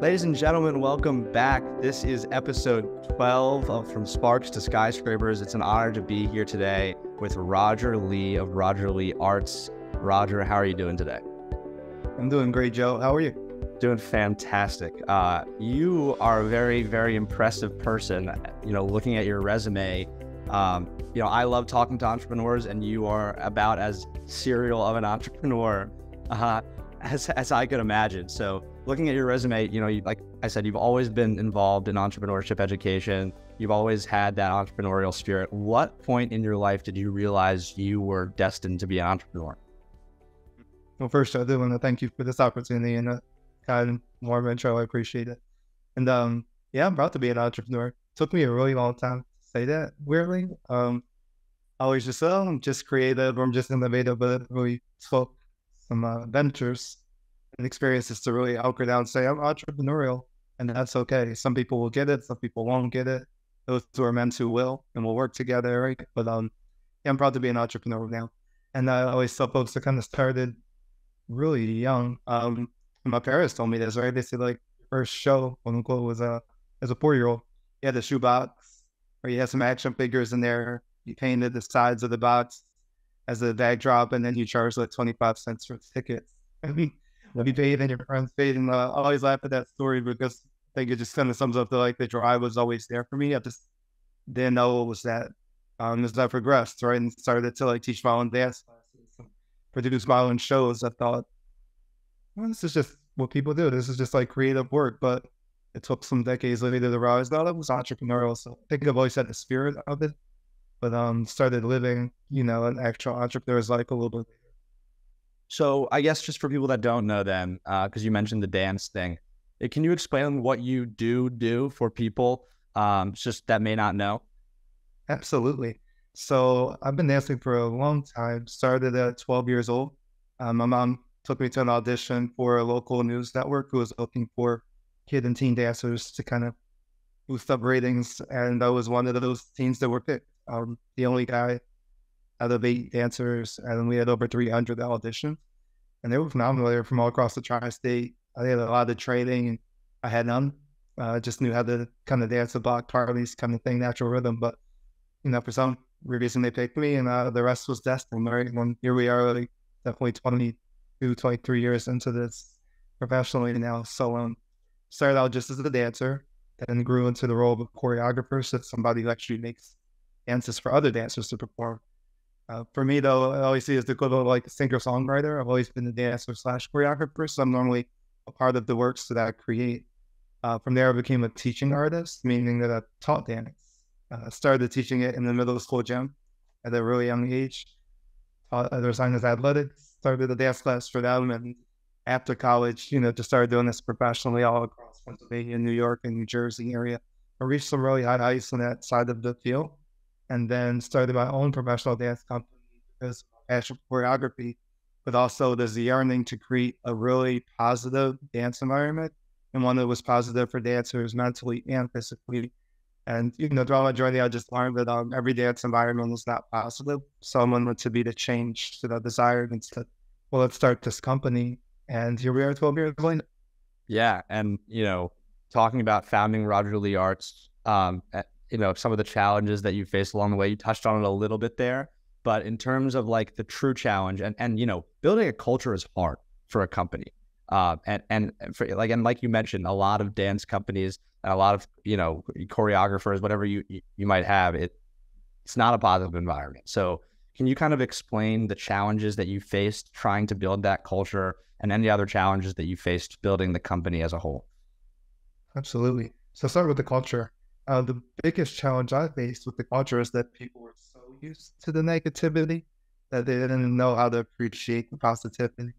Ladies and gentlemen, welcome back. This is episode 12 of From Sparks to Skyscrapers. It's an honor to be here today with Roger Lee of Roger Lee Arts. Roger, how are you doing today? I'm doing great, Joe. How are you? Doing fantastic. You are a very, very impressive person. Looking at your resume, I love talking to entrepreneurs, and you are about as serial of an entrepreneur as I could imagine. So looking at your resume, like I said, you've always been involved in entrepreneurship education. You've always had that entrepreneurial spirit. What point in your life did you realize you were destined to be an entrepreneur? Well, first, I do want to thank you for this opportunity and kind of warm intro. I appreciate it. And I'm proud to be an entrepreneur. It took me a really long time to say that, weirdly. I always just, I'm just creative, or I'm just innovative, but it really took some ventures and experiences to really hunker down and say, I'm entrepreneurial, and that's okay. Some people will get it, some people won't get it. Those who are meant to will, and we'll work together, right? But I'm proud to be an entrepreneur now. And I always tell folks that kind of started really young. My parents told me this, right? They said, like, first show, quote unquote, was as a 4-year-old. You had a shoebox, or you had some action figures in there. You painted the sides of the box as a backdrop, and then you charged like 25 cents for tickets. I mean, you paid and your friends paid, and I always laugh at that story because I think it just kind of sums up the drive was always there for me. I just didn't know it was that. As I progressed, right, and started to teach violin dance classes, and produce violin shows, I thought, well, this is just what people do. This is just like creative work. But it took some decades later to realize, no, that was entrepreneurial. So I think I've always had the spirit of it, but started living, an actual entrepreneur's life a little bit later. So I guess just for people that don't know then, because you mentioned the dance thing, can you explain what you do for people just that may not know? Absolutely. So I've been dancing for a long time, started at 12 years old. My mom took me to an audition for a local news network who was looking for kid and teen dancers to kind of boost up ratings. And I was one of those teens that were picked. The only guy out of 8 dancers, and we had over 300 auditions. And they were phenomenal. They were from all across the tri-state. I had a lot of training, and I had none. I just knew how to kind of dance the block parties kind of thing, natural rhythm. But, for some reason they picked me, and the rest was destined, right? And here we are, definitely 22, 23 years into this professionally now. So started out just as a dancer, then grew into the role of a choreographer, so somebody who actually makes dances for other dancers to perform. For me, though, I always see it as the equivalent of like a singer-songwriter. I've always been a dancer / choreographer, so I'm normally a part of the works that I create. From there, I became a teaching artist, meaning that I taught dance. Started teaching it in the middle school gym at a really young age. Taught other assignments athletics, started a dance class for them, and after college, just started doing this professionally all across Pennsylvania, New York, and New Jersey area. I reached some really high heights on that side of the field, and then started my own professional dance company because of my passion for choreography, but also there's the yearning to create a really positive dance environment, and one that was positive for dancers mentally and physically. And, throughout my journey, I just learned that every dance environment is not positive. So I wanted to be the change that I desired and said, well, let's start this company. And here we are 12 years later. Yeah. And, talking about founding Roger Lee Arts, some of the challenges that you faced along the way, you touched on it a little bit there. But in terms of like the true challenge and building a culture is hard for a company. And like you mentioned, a lot of dance companies and a lot of, choreographers, whatever you might have, it's not a positive environment. So can you kind of explain the challenges that you faced trying to build that culture and any other challenges that you faced building the company as a whole? Absolutely. So start with the culture. The biggest challenge I faced with the culture is that people were so used to the negativity that they didn't know how to appreciate the positivity.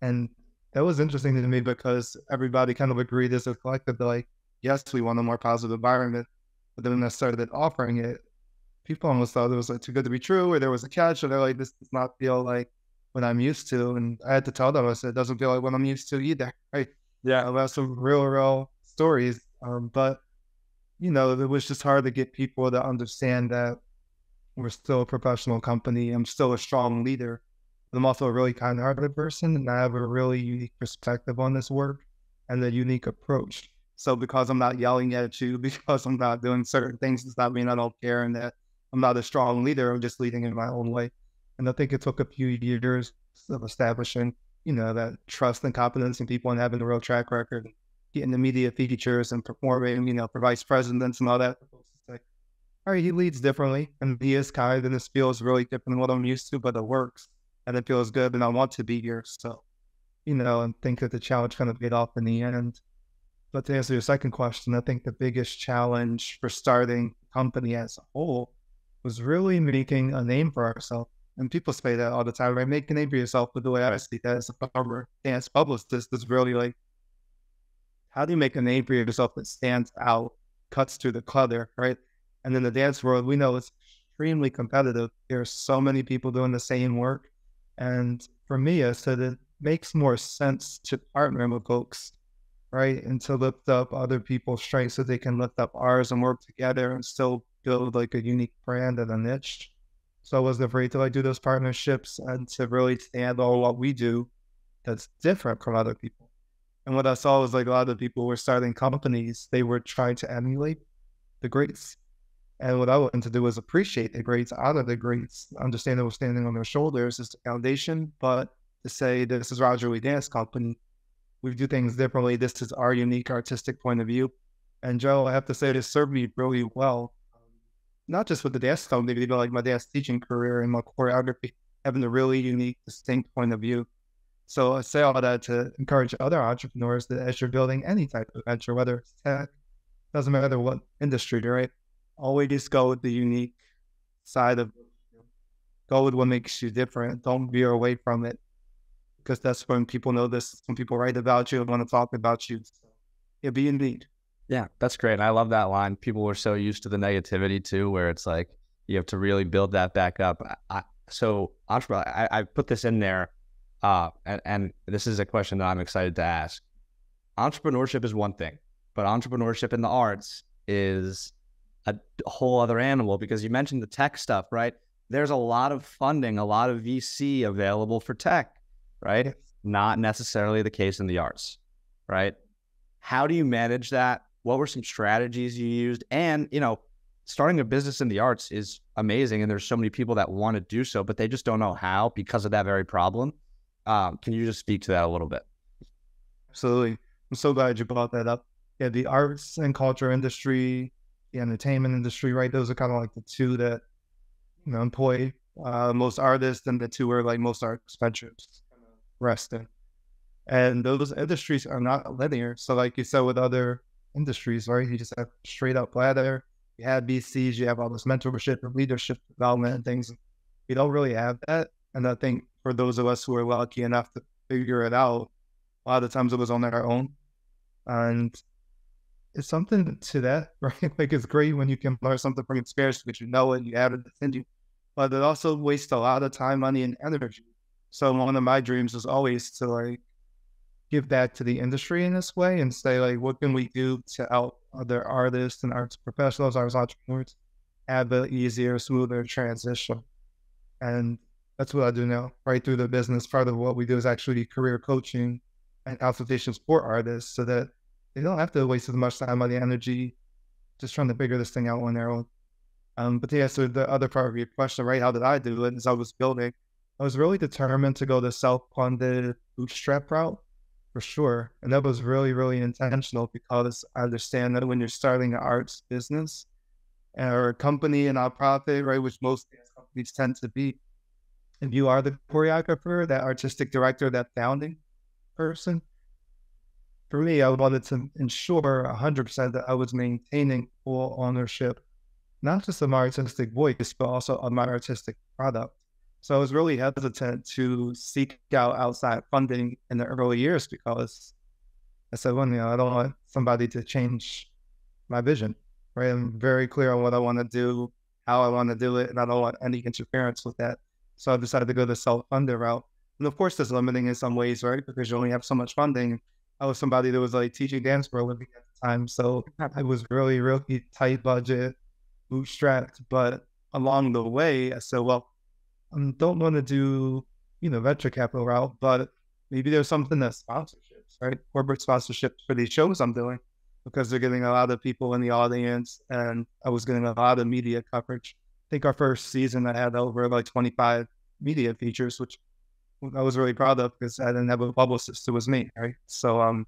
And that was interesting to me because everybody kind of agreed as a collective that, like, yes, we want a more positive environment. But then when I started offering it, people almost thought it was too good to be true, or there was a catch, or they're like, this does not feel like what I'm used to. And I had to tell them, I said, it doesn't feel like what I'm used to either. Right? Yeah, about some real stories. But, it was just hard to get people to understand that we're still a professional company. I'm still a strong leader. I'm also a really kind-hearted person, and I have a really unique perspective on this work. and a unique approach. So because I'm not yelling at you, because I'm not doing certain things, does not mean I don't care and that I'm not a strong leader. I'm just leading in my own way. And I think it took a few years of establishing, that trust and confidence in people and having a real track record, and getting the media features and performing, for vice presidents and all that. Like, all right, he leads differently and he is kind and this feels really different than what I'm used to, but it works and it feels good and I want to be here. So, and think that the challenge kind of paid off in the end. But to answer your second question, I think the biggest challenge for starting a company as a whole was really making a name for ourselves. And people say that all the time, right? Make a name for yourself. But the way I see that as a former dance publicist is really like, how do you make a name for yourself that stands out, cuts through the clutter, right? And in the dance world, we know it's extremely competitive. There are so many people doing the same work. And for me, I said it makes more sense to partner with folks, right? And to lift up other people's strengths so they can lift up ours and work together and still build like a unique brand and a niche. So I wasn't afraid to like do those partnerships and to really stand on what we do that's different from other people. And what I saw was like a lot of people were starting companies, they were trying to emulate the greats. And what I wanted to do was appreciate the greats, honor the greats, understand that we're standing on their shoulders is the foundation, but to say this is Roger Lee Dance Company, we do things differently. This is our unique artistic point of view. And Joe, I have to say, this served me really well, not just with the dance company, but like my dance teaching career and my choreography, having a really unique, distinct point of view. So I say all that to encourage other entrepreneurs that as you're building any type of venture, whether it's tech, doesn't matter what industry, right? Always go with the unique side of it. Go with what makes you different. Don't veer away from it, because that's when people know this. When people write about you and want to talk about you. So, yeah, be unique. Yeah, that's great. And I love that line. People were so used to the negativity too, where it's like you have to really build that back up. So, entrepreneur, I put this in there, and this is a question that I'm excited to ask. Entrepreneurship is one thing, but entrepreneurship in the arts is a whole other animal, because you mentioned the tech stuff, right? There's a lot of funding, a lot of VC available for tech, right? Yes. Not necessarily the case in the arts, right? How do you manage that? What were some strategies you used? And, starting a business in the arts is amazing. And there's so many people that want to do so, but they just don't know how because of that very problem. Can you just speak to that a little bit? Absolutely. I'm so glad you brought that up. Yeah, the arts and culture industry, the entertainment industry, right? Those are kind of like the two that, employ most artists, and the two where like most arts ventures rest in. And those industries are not linear. So like you said with other industries, right? You just have straight up ladder. You have BCs, you have all this mentorship and leadership development and things. You don't really have that. And I think for those of us who are lucky enough to figure it out, a lot of times it was on our own. And it's something to that, right? Like it's great when you can learn something from experience because you know it, you have it within you. But it also wastes a lot of time, money, and energy. So one of my dreams is always to like give back to the industry in this way and say like, what can we do to help other artists and arts professionals, arts entrepreneurs have an easier, smoother transition? And that's what I do now, right through the business. Part of what we do is actually career coaching and consultations for artists so that they don't have to waste as much time, money, energy, just trying to figure this thing out on their own. But yeah, so the other part of your question, right? How did I do it? As I was building, I was really determined to go the self-funded bootstrap route for sure. And that was really, really intentional because I understand that when you're starting an arts business or a company, a nonprofit, right, which most companies tend to be, if you are the choreographer, that artistic director, that founding person, for me, I wanted to ensure 100% that I was maintaining full ownership, not just of my artistic voice, but also of my artistic product. So I was really hesitant to seek out outside funding in the early years because I said, well, I don't want somebody to change my vision, right? I'm very clear on what I want to do, how I want to do it, and I don't want any interference with that. So I decided to go the self-funded route. And of course, there's limiting in some ways, right? Because you only have so much funding. I was somebody that was like teaching dance for a living at the time. So it was really, really tight budget, bootstrapped. But along the way, I said, well, I don't want to do, venture capital route, but maybe there's something that's sponsorship. sponsorships, right? Corporate sponsorships for these shows I'm doing, because they're getting a lot of people in the audience, and I was getting a lot of media coverage. I think our first season I had over like 25 media features, which I was really proud of because I didn't have a publicist. It was me, right? So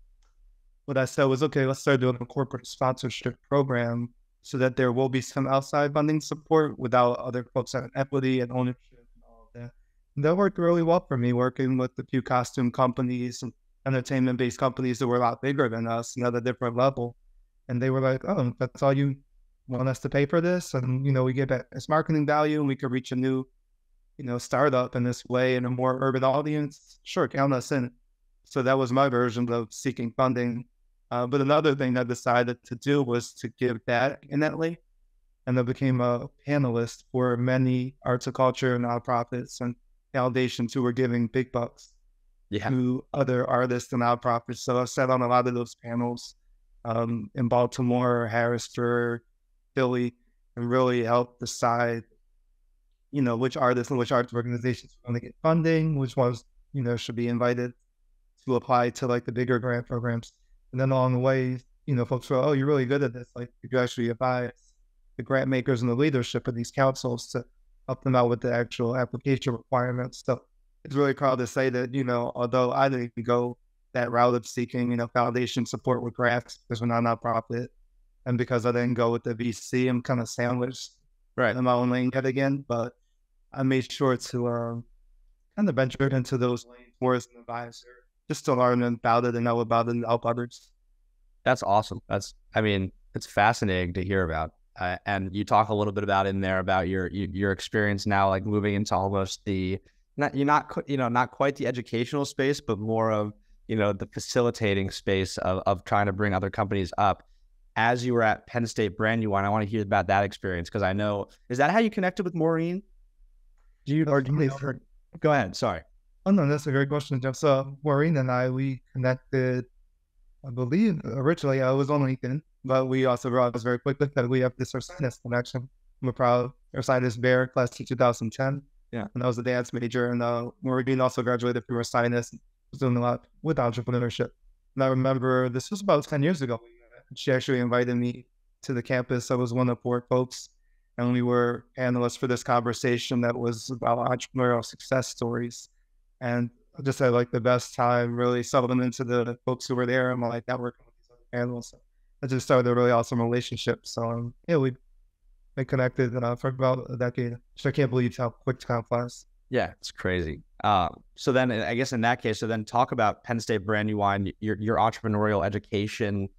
what I said was, okay, let's start doing a corporate sponsorship program so that there will be some outside funding support without other folks having equity and ownership and all of that. And that worked really well for me, working with a few costume companies and entertainment-based companies that were a lot bigger than us and at a different level. And they were like, oh, that's all you want us to pay for this? And, we get that as marketing value, and we could reach a new, startup in this way in a more urban audience. Sure, count us in. So that was my version of seeking funding. But another thing I decided to do was to give back in that way. And I became a panelist for many arts and culture nonprofits and foundations who were giving big bucks to other artists and nonprofits. So I sat on a lot of those panels in Baltimore, Harrisburg, Philly, and really helped decide, which artists and which arts organizations were going to get funding, which ones, should be invited to apply to like the bigger grant programs. And then along the way, folks were, oh, you're really good at this. Like, you actually advise the grant makers and the leadership of these councils to help them out with the actual application requirements. So it's really proud to say that, although I didn't go that route of seeking, foundation support with grants because we're not a nonprofit, and because I didn't go with the VC, I'm kind of sandwiched in my own lane yet again. But I made sure to kind of venture into those lanes more as an advisor, just to learn about it and know about it and help others. That's awesome. It's fascinating to hear about. And you talk a little bit about in there about your experience now, like moving into almost not quite the educational space, but more of, the facilitating space of trying to bring other companies up. As you were at Penn State Brandywine, I want to hear about that experience, because I know, is that how you connected with Maureen? Go ahead. Sorry. Oh, no, that's a great question, Jeff. So Maureen and we connected, I believe, originally I was on LinkedIn, but we also realized very quickly that we have this Ursinus connection. I'm a proud Ursinus Bear, class of 2010. Yeah. And I was a dance major, and Maureen also graduated from Ursinus, was doing a lot with entrepreneurship. And I remember this was about 10 years ago. She actually invited me to the campus. I was one of 4 folks, and we were panelists for this conversation that was about entrepreneurial success stories. And I just had like the best time really settling into the folks who were there and like networking with these other panels. So I just started a really awesome relationship. So we've been connected for about a decade. So I can't believe how quick time flies. Yeah, it's crazy. So then I guess in that case, so then talk about Penn State Brandywine, your entrepreneurial education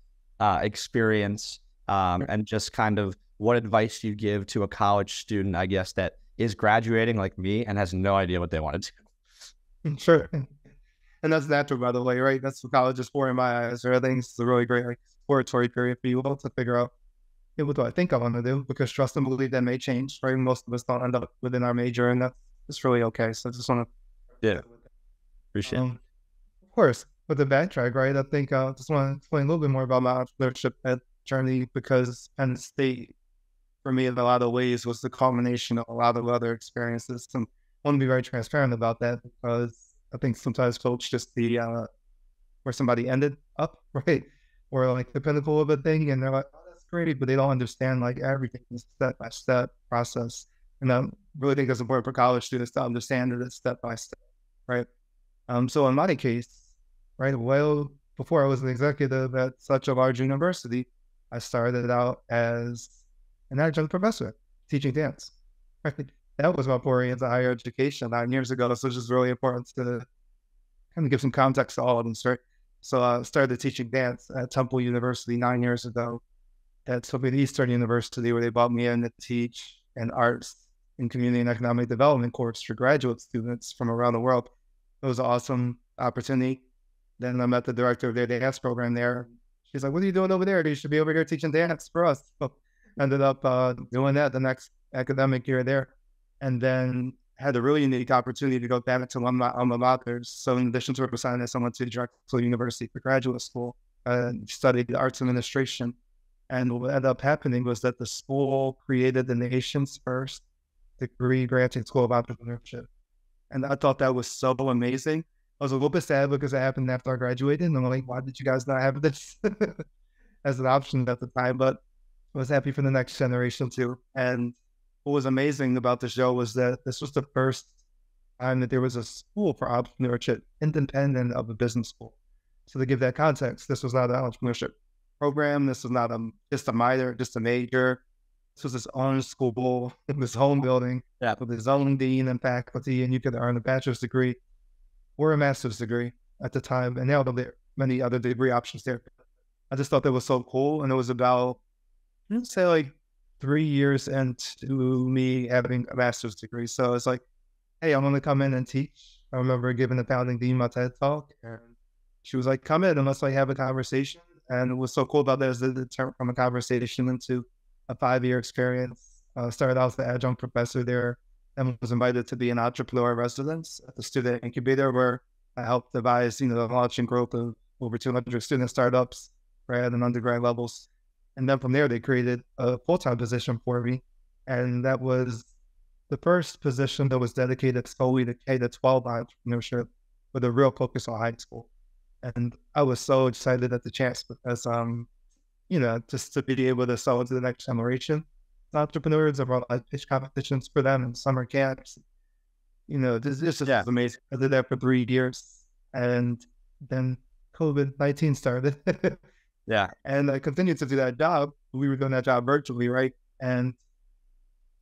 experience, and just kind of what advice you give to a college student, I guess, that is graduating like me and has no idea what they want to do. Sure. And that's natural, by the way, right? That's what college is for in my eyes. I think it's a really great exploratory period for you to figure out, what do I think I want to do? Because trust and believe that may change, right? Most of us don't end up within our major, and that's really okay. So I just want to appreciate it. Of course, with the backtrack, right? I think I just want to explain a little bit more about my entrepreneurship journey, because Penn State, for me, in a lot of ways, was the culmination of a lot of other experiences. And I want to be very transparent about that, because I think sometimes folks just see where somebody ended up, right? Or like the pinnacle of a thing, and they're like, oh, that's great, but they don't understand like everything is step-by-step process. And I really think it's important for college students to understand that it's step-by-step, right? So in my case, right, well, before I was an executive at such a large university, I started out as an adjunct professor teaching dance. Right? That was my foray into higher education 9 years ago. So it's just really important to kind of give some context to all of them, right? So I started teaching dance at Temple University 9 years ago. At Soviet Eastern University, where they brought me in to teach an arts and community and economic development course for graduate students from around the world. It was an awesome opportunity. Then I met the director of their dance program there. She's like, what are you doing over there? You should be over here teaching dance for us. So ended up doing that the next academic year there. And then had a really unique opportunity to go back to one of my alma maters. So in addition to Ursinus, I went to Drexel University for graduate school and studied arts administration. And what ended up happening was that the school created the nation's first degree granting school of entrepreneurship. And I thought that was so amazing. I was a little bit sad because it happened after I graduated. And I'm like, why did you guys not have this as an option at the time? But I was happy for the next generation too. And what was amazing about the show was that this was the first time that there was a school for entrepreneurship independent of a business school. So to give that context, this was not an entrepreneurship program. This was not just a minor, just a major. This was its own school, this home building, with its own dean and faculty, and you could earn a bachelor's degree or a master's degree at the time. And now there are many other degree options there. I just thought that was so cool. And it was about, I'd say like 3 years into me having a master's degree. So it's like, hey, I'm going to come in and teach. I remember giving the founding dean my TED talk, and she was like, come in and let's like have a conversation. And what's so cool about that is that it turned from a conversation into a 5-year experience. Started out as the adjunct professor there and was invited to be an entrepreneur in residence at the student incubator, where I helped devise, the launch and growth of over 200 student startups, grad and undergrad levels. And then from there, they created a full-time position for me. And that was the first position that was dedicated solely to K-12 entrepreneurship with a real focus on high school. And I was so excited at the chance because, just to be able to sell into the next generation entrepreneurs, I brought pitch competitions for them and summer camps. This just was amazing. I did that for 3 years, and then COVID-19 started. And I continued to do that job. We were doing that job virtually, right? And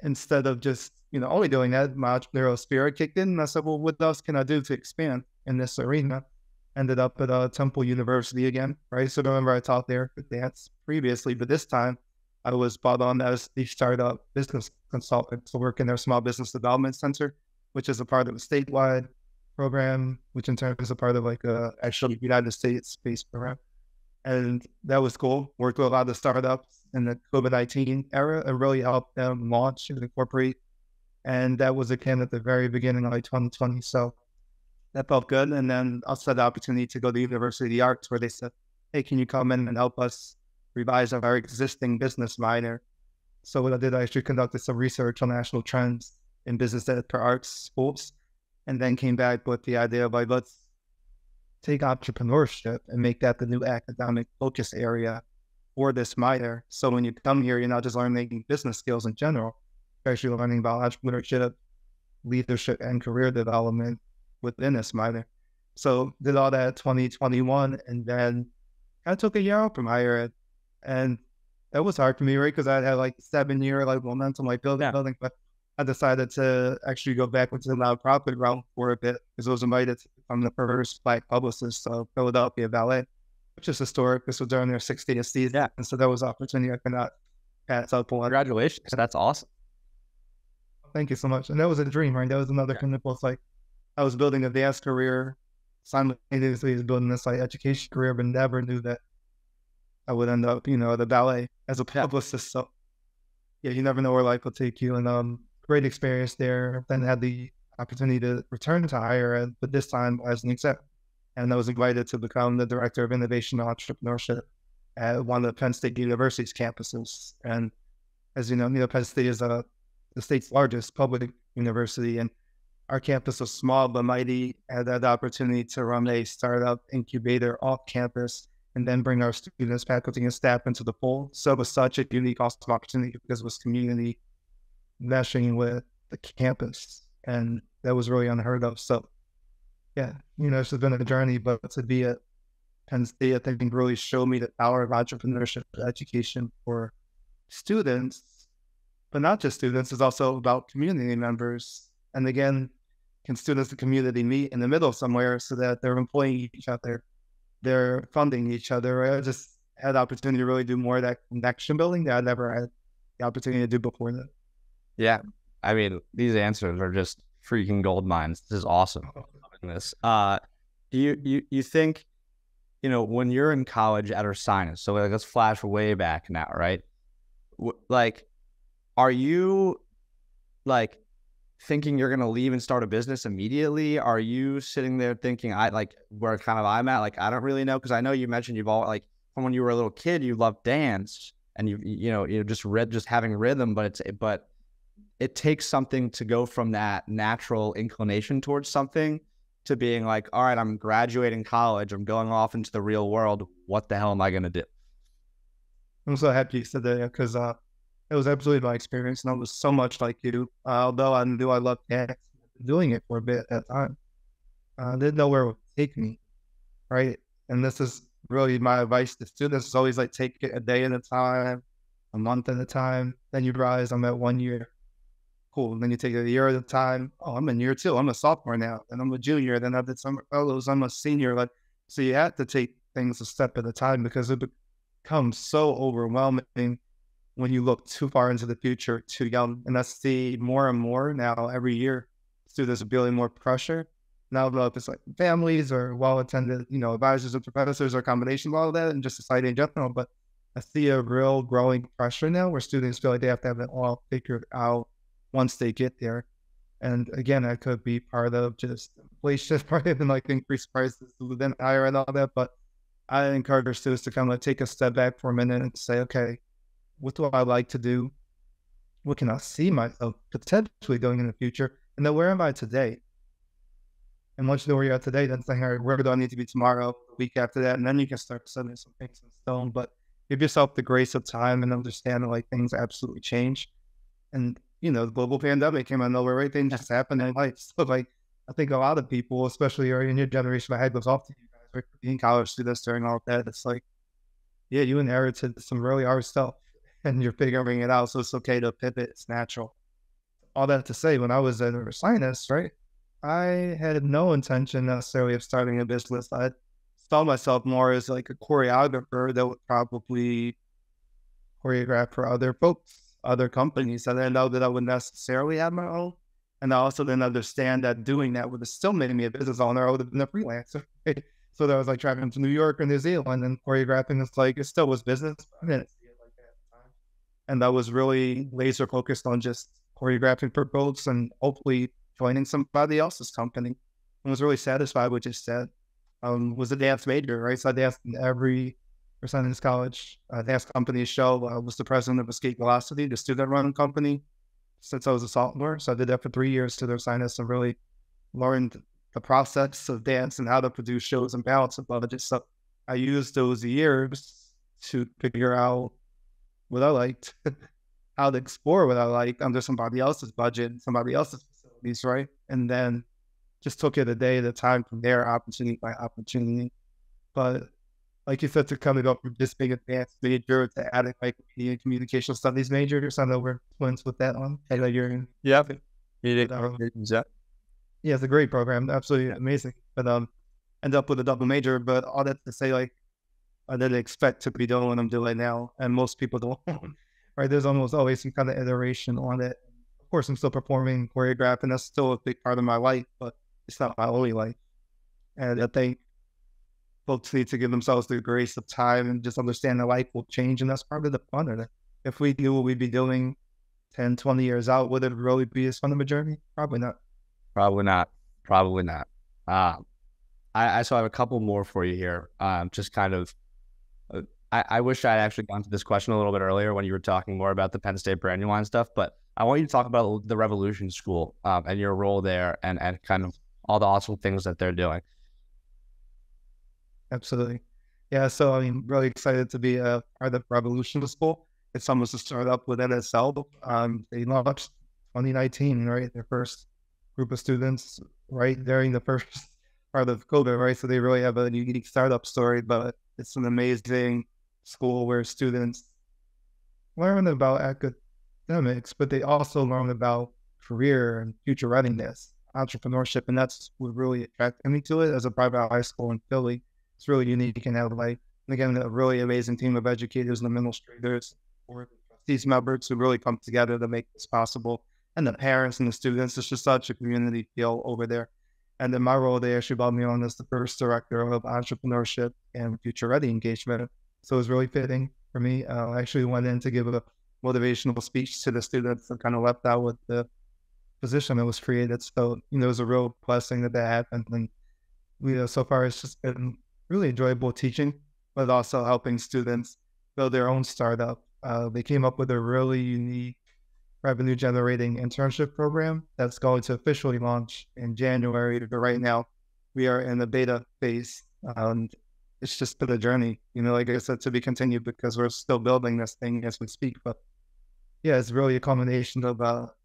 instead of just, only doing that, my entrepreneurial spirit kicked in. And I said, well, what else can I do to expand in this arena? Ended up at Temple University again, right? So remember I taught there for dance previously, but this time I was brought on as the startup business consultant to work in their small business development center, which is a part of a statewide program, which in turn is a part of like actually United States-based program. And that was cool. Worked with a lot of startups in the COVID-19 era and really helped them launch and incorporate. And that was again at the very beginning of like 2020. So that felt good. And then I also had the opportunity to go to the University of the Arts, where they said, hey, can you come in and help us revise our existing business minor? So what I did, I actually conducted some research on national trends in business ed for arts schools, and then came back with the idea of like, let's take entrepreneurship and make that the new academic focus area for this minor. So when you come here, you're not just learning business skills in general, you're actually learning about entrepreneurship, leadership, and career development within this minor. So did all that 2021, and then I took a year off from higher ed. And that was hard for me, right? Because I had like 7-year like momentum, like building, but I decided to actually go back into the nonprofit realm for a bit because I was invited to become the first Black publicist of Philadelphia Ballet, which is historic. This was during their 60th season. And so that was an opportunity I could not pass up on. Congratulations. That's awesome. Thank you so much. And that was a dream, right? That was another thing that was like, I was building a dance career, simultaneously was building this like education career, but never knew that I would end up, the ballet as a publicist. So yeah, you never know where life will take you. And great experience there. Then had the opportunity to return to higher ed, but this time as an exec. And I was invited to become the director of innovation and entrepreneurship at one of the Penn State University's campuses. And as you know, Penn State is the state's largest public university, and our campus was small but mighty. I had the opportunity to run a startup incubator off campus and then bring our students, faculty, and staff into the fold. So it was such a unique, awesome opportunity because it was community meshing with the campus, and that was really unheard of. So yeah, it's been a journey, but to be at Penn State, I think really showed me the power of entrepreneurship education for students, but not just students. It's also about community members. And again, can students and community meet in the middle somewhere so that they're employing each other, they're funding each other, right? I just had the opportunity to really do more of that connection building that I never had the opportunity to do before that. Yeah. I mean, these answers are just freaking gold mines. This is awesome. This. Do you think, when you're in college at Ursinus, so like, let's flash way back now, right? Are you thinking you're going to leave and start a business immediately? Are you sitting there thinking, where kind of I'm at, I don't really know? Because I know you mentioned you've all, from when you were a little kid, you loved dance and you just having rhythm, but it takes something to go from that natural inclination towards something to being like, all right, I'm graduating college, I'm going off into the real world. What the hell am I going to do? I'm so happy you said that because it was absolutely my experience, and I was so much like you. Although I knew I loved dance, doing it for a bit at that time, I didn't know where it would take me, right? And this is really my advice to students: is always like take it a day at a time, a month at a time. Then you realize I'm at 1 year. Cool. And then you take it a year at a time. Oh, I'm in year two. I'm a sophomore now. And I'm a junior. Then I did summer fellows. I'm a senior. Like, so you have to take things a step at a time because it becomes so overwhelming when you look too far into the future, too young. And I see more and more now every year, students are feeling more pressure. Now, I don't know if it's like families or well-attended, advisors and professors or a combination of all of that and just society in general. But I see a real growing pressure now where students feel like they have to have it all figured out once they get there. And again, that could be part of just inflation, probably even like increased prices then higher and all that. But I encourage our students to kind of take a step back for a minute and say, okay, what do I like to do? What can I see myself potentially doing in the future? And then where am I today? And once you know where you're at today, then saying, all right, where do I need to be tomorrow, the week after that? And then you can start setting some things in stone. But give yourself the grace of time and understand that like things absolutely change. And the global pandemic came out of nowhere, right? Things just happen in life. So like, I think a lot of people, especially in your generation, my head goes off to you guys, right? Being college students during all of that. It's like, yeah, you inherited some really hard stuff and you're figuring it out. So it's okay to pivot. It's natural. All that to say, when I was a neuroscientist, right? I had no intention necessarily of starting a business. I saw myself more as like a choreographer that would probably choreograph for other folks, other companies. I didn't know that I would necessarily have my own. And I also didn't understand that doing that would have still made me a business owner. I would have been a freelancer. Right? So that was like traveling to New York or New Zealand and choreographing. It's like, it still was business. I didn't see it like that at the time. And I was really laser focused on just choreographing for folks and hopefully joining somebody else's company. I was really satisfied with just that. Was a dance major, right? So I danced in every percentage college dance company show. I was the president of Escape Velocity, the student-run company, since I was a sophomore. So I did that for 3 years to their sinus and really learned the process of dance and how to produce shows and balance and budget. So I used those years to figure out what I liked, how to explore what I liked under somebody else's budget, somebody else's facilities, right? And then just took it a day at a time from there, opportunity by opportunity. But like you said, to come up from just being advanced major to adding like media and communication studies major, or something, we're twins with that one. Yeah. Yeah, it's a great program. Absolutely amazing. But end up with a double major. But all that to say, like, I didn't expect to be doing what I'm doing now. And most people don't. Right? There's almost always some kind of iteration on it. Of course, I'm still performing, choreographing. That's still a big part of my life, but it's not my only life. And I think folks need to give themselves the grace of time and just understand that life will change. And that's part of the fun of it. If we knew what we'd be doing 10, 20 years out, would it really be as fun of a journey? Probably not. Probably not. Probably not. I so I have a couple more for you here. Just kind of, I wish I had actually gone to this question a little bit earlier when you were talking more about the Penn State Brandywine stuff, but I want you to talk about the Revolution School and your role there and kind of all the awesome things that they're doing. Absolutely. Yeah. So I'm really excited to be a part of Revolution School. It's almost a startup with NSL. They launched 2019, right? Their first group of students, right during the first part of COVID, right? So they really have a unique startup story, but it's an amazing school where students learn about academics, but they also learn about career and future readiness, entrepreneurship, and that's what really attracted me to it as a private high school in Philly. It's really unique and have like, and again, a really amazing team of educators and administrators or these members who really come together to make this possible. And the parents and the students, it's just such a community feel over there. And in my role, they actually brought me on as the first director of entrepreneurship and future ready engagement. So it was really fitting for me. I actually went in to give a motivational speech to the students and kind of left out with the position that was created. So, it was a real blessing that happened. And, so far it's just been really enjoyable teaching, but also helping students build their own startup. They came up with a really unique revenue generating internship program that's going to officially launch in January. But right now, we are in the beta phase. It's just been a journey, like I said, to be continued because we're still building this thing as we speak. But yeah, it's really a combination of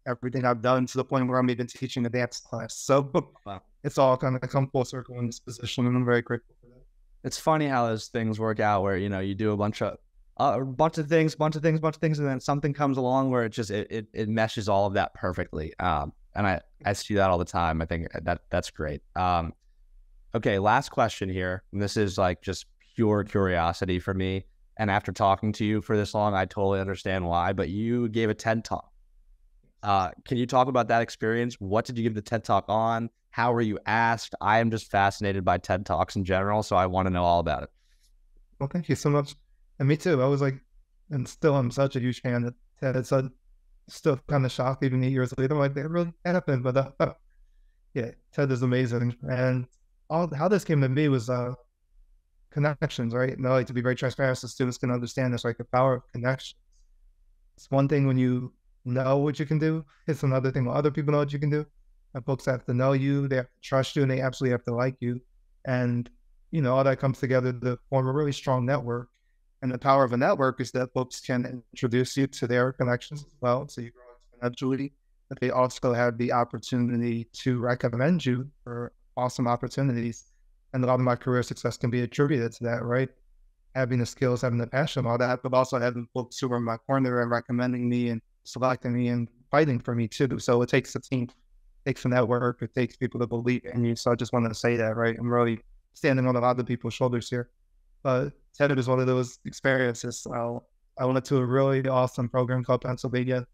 everything I've done to the point where I'm even teaching a dance class. So Wow. it's all kind of come full circle in this position, and I'm very grateful for that. It's funny how those things work out where, you do a bunch of things, and then something comes along where it meshes all of that perfectly. And I see that all the time. I think that's great. Okay, last question here. And this is like just pure curiosity for me. And after talking to you for this long, I totally understand why, but you gave a TED Talk. Can you talk about that experience? What did you give the TED Talk on? How were you asked? I am just fascinated by TED Talks in general, so I want to know all about it. Well, thank you so much. And me too. I was like, and still I'm such a huge fan of TED. It's still kind of shocked even 8 years later. Like, that really happened. But yeah, TED is amazing. And how this came to me was connections, right? And I like to be very transparent so students can understand this, like the power of connections. It's one thing when you know what you can do. It's another thing when other people know what you can do. And folks have to know you, they have to trust you, and they absolutely have to like you. And, all that comes together to form a really strong network. And the power of a network is that folks can introduce you to their connections as well. So you grow exponentially, but they also have the opportunity to recommend you for awesome opportunities. And a lot of my career success can be attributed to that, right? Having the skills, having the passion, all that, but also having folks who are in my corner and recommending me and selecting me and fighting for me too. So it takes a team, it takes a network, it takes people to believe in you. So I just wanted to say that, right? I'm really standing on a lot of people's shoulders here. But TED is one of those experiences. I went to a really awesome program called Pennsylvania,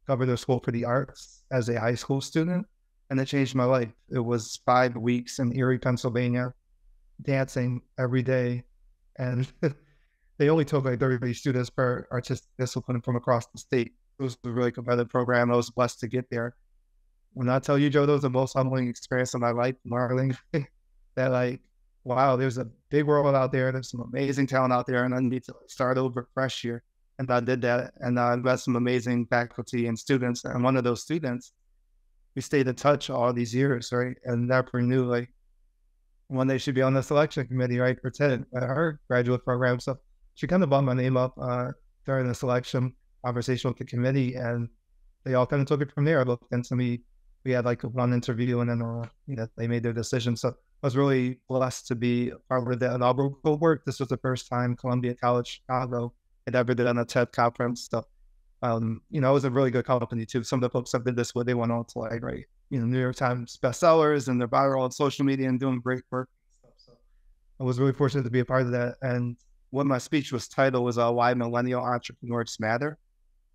covered their school for the arts as a high school student, and it changed my life. It was 5 weeks in Erie, Pennsylvania, dancing every day. And they only took like 30 students per artistic discipline from across the state. It was a really competitive program. I was blessed to get there. When I tell you, Joe, that was the most humbling experience of my life, learning that like, wow, there's a big world out there. There's some amazing talent out there, and I need to start over fresh here. And I did that, and I met some amazing faculty and students. And one of those students, we stayed in touch all these years, right? And never knew like one day she'd be on the selection committee, right, for TED at her graduate program. So she kind of brought my name up during the selection conversation with the committee, and they all kind of took it from there. Looked into me. We had like one interview, and then they made their decision. So I was really blessed to be a part of the inaugural work. This was the first time Columbia College Chicago had ever done a TED conference. So, it was a really good company too. Some of the folks that did this with, they went on to like, right, New York Times bestsellers, and they're viral on social media and doing great work and stuff. So I was really fortunate to be a part of that. And what my speech was titled was Why Millennial Entrepreneurs Matter.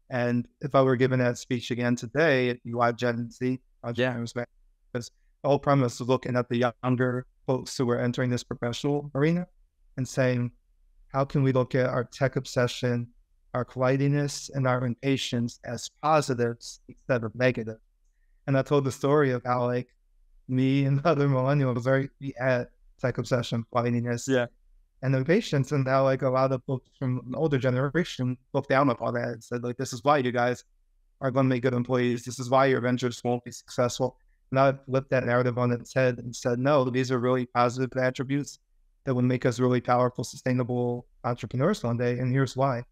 And if I were given that speech again today, it'd be why Gen Z entrepreneurs matter. Because the whole premise was looking at the younger folks who were entering this professional arena and saying, how can we look at our tech obsession, our flightiness, and our impatience as positives instead of negative? And I told the story of how like me and other millennials we had tech obsession, flightiness, and impatience, and how like a lot of folks from an older generation looked down upon that and said like, this is why you guys are going to make good employees. This is why your ventures won't be successful. And I flipped that narrative on its head and said, no, these are really positive attributes that would make us really powerful, sustainable entrepreneurs one day. And here's why.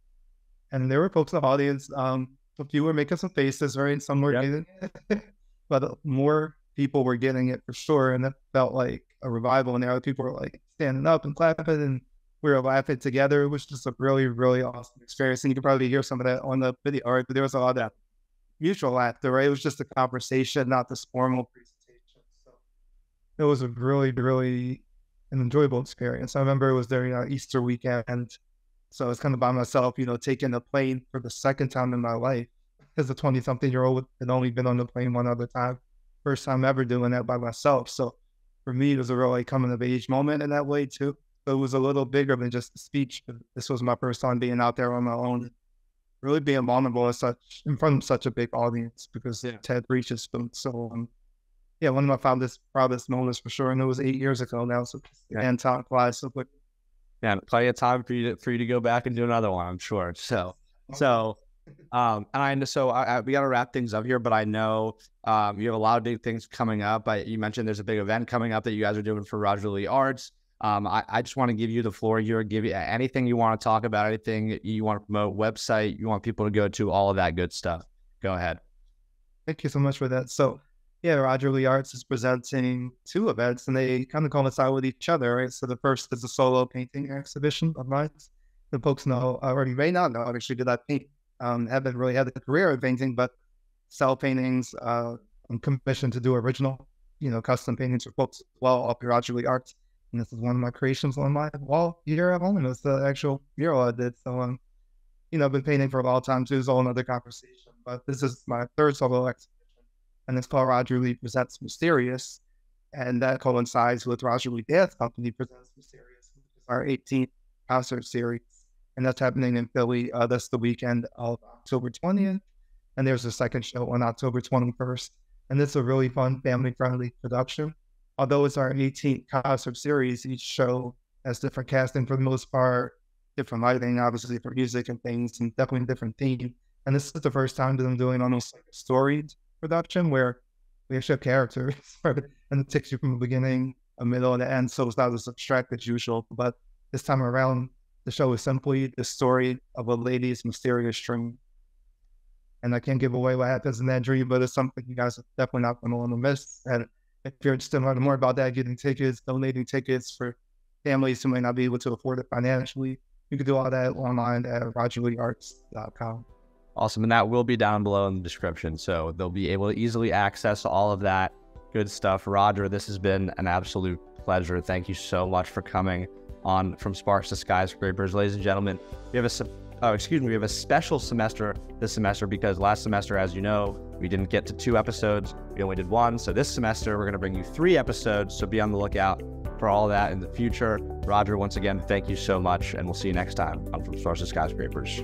And there were folks in the audience, a few were making some faces, right? Some were getting it, but more people were getting it for sure. And it felt like a revival. And other people were like standing up and clapping, and we were laughing together. It was just a really, really awesome experience. And you can probably hear some of that on the video, right? But there was a lot of mutual laughter, right? It was just a conversation, not this formal presentation. So it was a really, really an enjoyable experience. I remember it was during Easter weekend. So I was kind of by myself, taking a plane for the second time in my life. As a 20-something-year-old, had only been on the plane one other time. First time ever doing that by myself. So for me, it was a really coming of age moment in that way too. So it was a little bigger than just a speech. This was my first time being out there on my own, really being vulnerable in front of such a big audience, because TED reaches them. So one of my proudest moments for sure. And it was 8 years ago now. So and time flies so quick. Yeah, plenty of time for you to go back and do another one, I'm sure. So We got to wrap things up here, but I know you have a lot of big things coming up. You mentioned there's a big event coming up that you guys are doing for Roger Lee Arts. I just want to give you the floor here, give you anything you want to talk about, anything you want to promote, website you want people to go to, all of that good stuff. Go ahead. Thank you so much for that. So, yeah, Roger Lee Arts is presenting two events, and they kind of coincide with each other, right? So the first is a solo painting exhibition of mine. The folks know, or you may not know, I actually did that paint. Haven't really had a career in painting, but sell paintings. I'm commissioned to do original, custom paintings for folks as well, off Roger Lee Arts. And this is one of my creations on my wall here at home, and it's the actual mural I did. So, I've been painting for a long time too. It's all another conversation, but this is my third solo exhibition, and it's called Roger Lee Presents Mysterious, and that coincides with Roger Lee Dance Company Presents Mysterious, which is our 18th concert series, and that's happening in Philly. That's the weekend of October 20th, and there's a second show on October 21st, and it's a really fun, family-friendly production. Although it's our 18th concert series, each show has different casting for the most part, different lighting, obviously for music and things, and definitely a different theme. And this is the first time that I'm doing almost like a storied production where we actually have characters, and it takes you from the beginning, a middle, and the end. So it's not as abstract as usual. But this time around, the show is simply the story of a lady's mysterious dream. And I can't give away what happens in that dream, but it's something you guys are definitely not going to want to miss. And if you're interested in learning more about that, getting tickets, donating tickets for families who may not be able to afford it financially, you can do all that online at rogerleearts.com. Awesome. And that will be down below in the description. So they'll be able to easily access all of that good stuff. Roger, this has been an absolute pleasure. Thank you so much for coming on From Sparks to Skyscrapers. Ladies and gentlemen, we have a special semester this semester because last semester, as you know, we didn't get to 2 episodes. We only did 1. So this semester, we're going to bring you 3 episodes. So be on the lookout for all that in the future. Roger, once again, thank you so much. And we'll see you next time on From Sparks to Skyscrapers.